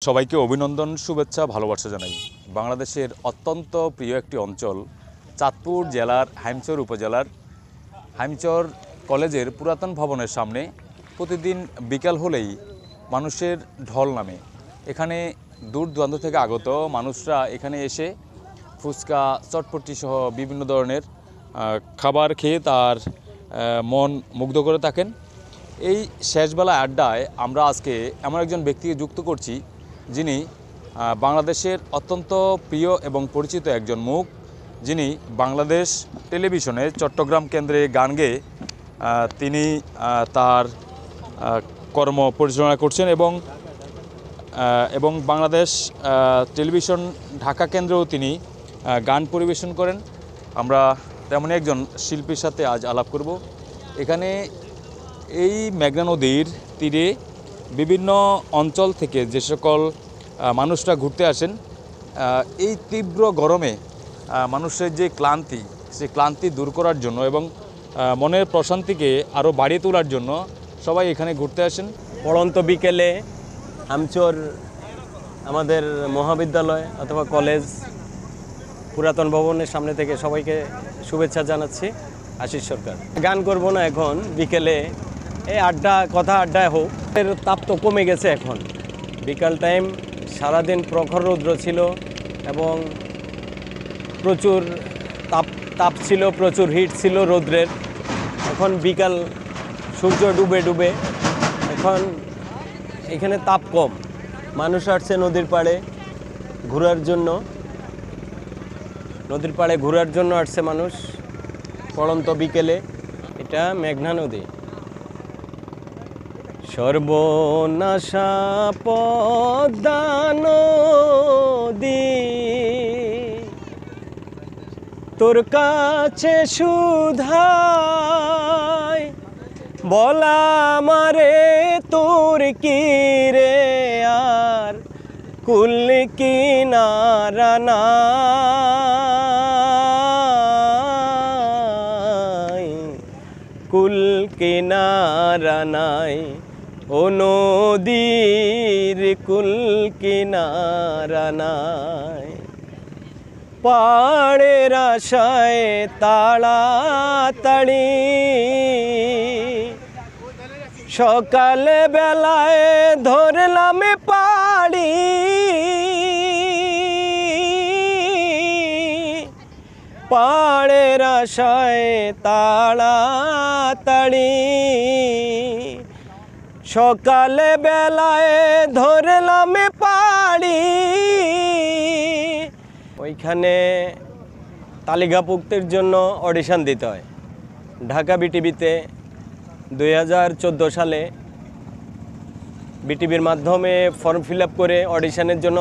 সবাইকে অভিনন্দন, শুভেচ্ছা, ভালোবাসা জানাই। বাংলাদেশের অত্যন্ত প্রিয় একটি অঞ্চল চাঁদপুর জেলার হাইমচর উপজেলার হাইমচর কলেজের পুরাতন ভবনের সামনে প্রতিদিন বিকাল হলেই মানুষের ঢল নামে। এখানে দূর দূরান্ত থেকে আগত মানুষরা এখানে এসে ফুচকা, চটপটি সহ বিভিন্ন ধরনের খাবার খেয়ে তার মন মুগ্ধ করে থাকেন। এই শেষবেলা আড্ডায় আমরা আজকে এমন একজন ব্যক্তিকে যুক্ত করছি যিনি বাংলাদেশের অত্যন্ত প্রিয় এবং পরিচিত একজন মুখ, যিনি বাংলাদেশ টেলিভিশনে চট্টগ্রাম কেন্দ্রে গান গেয়ে তিনি তার কর্ম পরিচালনা করছেন এবং বাংলাদেশ টেলিভিশন ঢাকা কেন্দ্রেও তিনি গান পরিবেশন করেন। আমরা তেমনই একজন শিল্পীর সাথে আজ আলাপ করব। এখানে এই মেঘনা নদীর তীরে বিভিন্ন অঞ্চল থেকে যে সকল মানুষরা ঘুরতে আসেন, এই তীব্র গরমে মানুষের যে ক্লান্তি, সেই ক্লান্তি দূর করার জন্য এবং মনের প্রশান্তিকে আরও বাড়িয়ে তোলার জন্য সবাই এখানে ঘুরতে আসেন। পড়ন্ত বিকেলে হামচর আমাদের মহাবিদ্যালয় অথবা কলেজ পুরাতন ভবনের সামনে থেকে সবাইকে শুভেচ্ছা জানাচ্ছি। আশিস সরকার। গান করব না এখন, বিকেলে এই আড্ডায় হোক। এর তাপ তো কমে গেছে এখন, বিকাল টাইম সারাদিন প্রখর রৌদ্র ছিল এবং প্রচুর তাপ ছিল, প্রচুর হিট ছিল রৌদ্রের। এখন বিকাল, সূর্য ডুবে এখন এখানে তাপ কম। মানুষ আসছে নদীর পাড়ে ঘোরার জন্য আসছে মানুষ পড়ন্ত বিকেলে। এটা মেঘনা নদী। সর্বনাশা পদ্মা নদী, তোর কাছে সুধাই বলা মারে তোর কি রে আর কুল কিনারা নাই, কুল কিনারা নাই, ও নদীর কুল কিনারা নাই। পাড়ের আশায় তাড়াতাড়ি সকাল বেলায় ধরলাম পাড়ি, পাড়ের আশায় তাড়াতাড়ি সকাল বেলায় ধরলাম পাড়ি। ওইখানে তালিকাভুক্তির জন্য অডিশন দিতে হয়। ঢাকা বিটিভিতে 2014 সালে বিটিভির মাধ্যমে ফর্ম ফিল আপ করে অডিশনের জন্য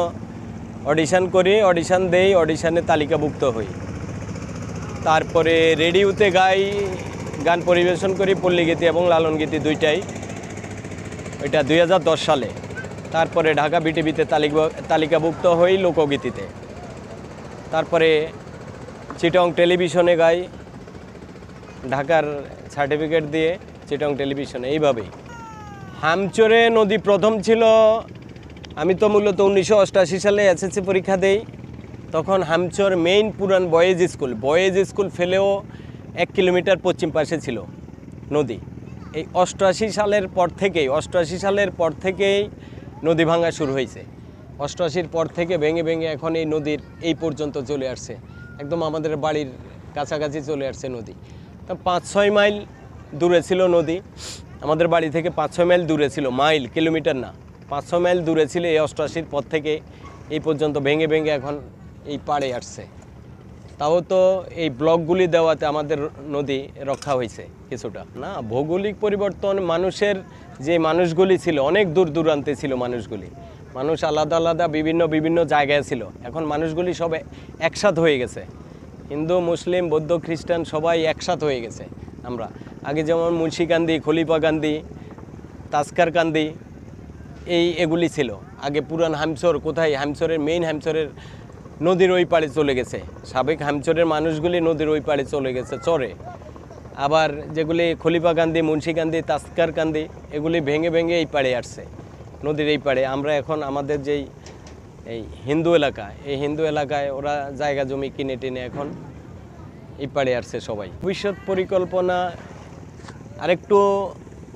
অডিশন করি, অডিশন দেই, অডিশনে তালিকাভুক্ত হই। তারপরে রেডিওতে গান পরিবেশন করি, পল্লীগীতি এবং লালনগীতি দুইটাই। ওইটা 2010 সালে। তারপরে ঢাকা বিটিভিতে তালিকাভুক্ত হই লোকগীতিতে। তারপরে চিটং টেলিভিশনে গাই, ঢাকার সার্টিফিকেট দিয়ে চিটং টেলিভিশনে। এইভাবেই হামচরে নদী প্রথম ছিল। আমি তো মূলত 1988 সালে এসএসসি পরীক্ষা দেই। তখন হামচর মেইন পুরান বয়েজ স্কুল ফেলেও 1 কিলোমিটার পশ্চিম পাশে ছিল নদী। এই 88 সালের পর থেকেই নদী ভাঙা শুরু হয়েছে। 88-র পর থেকে ভেঙে এখন এই নদীর এই পর্যন্ত চলে আসছে, একদম আমাদের বাড়ির কাছাকাছি চলে আসছে নদী। তো 5-6 মাইল দূরে ছিল নদী, আমাদের বাড়ি থেকে 5-6 মাইল দূরে ছিল, মাইল, কিলোমিটার না, 5-6 মাইল দূরে ছিল। এই 88-র পর থেকে এই পর্যন্ত ভেঙে এখন এই পাড়ে আসছে। তাও তো এই ব্লকগুলি দেওয়াতে আমাদের নদী রক্ষা হয়েছে কিছুটা। না, ভৌগোলিক পরিবর্তন, মানুষের যে মানুষগুলি ছিল অনেক দূর দূরান্তে ছিল মানুষ আলাদা বিভিন্ন জায়গায় ছিল। এখন মানুষগুলি সব একসাথ হয়ে গেছে, হিন্দু, মুসলিম, বৌদ্ধ, খ্রিস্টান সবাই একসাথ হয়ে গেছে। আমরা আগে যেমন মুন্সিকান্দি, খলিফাকান্দি, তাস্কারকান্দি এগুলি ছিল আগে। পুরান হামচর কোথায়? হামচরের নদীর ওই পাড়ে চলে গেছে। সাবেক হামচরের মানুষগুলি নদীর ওই পাড়ে চলে গেছে চরে। আবার যেগুলি খলিফাকান্দি, মুন্সিকান্দি, তাস্কারকান্দি এগুলি ভেঙে এই পাড়ে আসছে। নদীর এই পাড়ে। আমরা এখন আমাদের যেই এই হিন্দু এলাকা, এই হিন্দু এলাকায় ওরা জায়গা জমি কিনে টিনে এখন এই পাড়ে আসছে সবাই। ভবিষ্যৎ পরিকল্পনা আরেকটু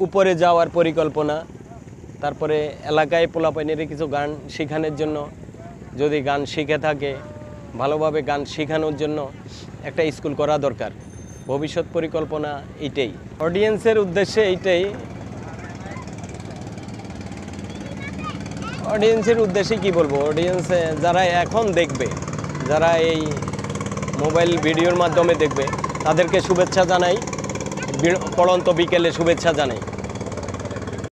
উপরে যাওয়ার পরিকল্পনা, তারপরে এলাকায় পোলাপাইনের কিছু গান শেখানোর জন্য, যদি গান শিখে থাকে ভালোভাবে গান শেখানোর জন্য একটা স্কুল করা দরকার। ভবিষ্যৎ পরিকল্পনা এইটাই, অডিয়েন্সের উদ্দেশ্যে এইটাই। অডিয়েন্সের উদ্দেশ্যে কি বলবো, অডিয়েন্সে যারা এখন দেখবে, যারা এই মোবাইল ভিডিওর মাধ্যমে দেখবে, তাদেরকে শুভেচ্ছা জানাই, পড়ন্ত বিকেলে শুভেচ্ছা জানাই।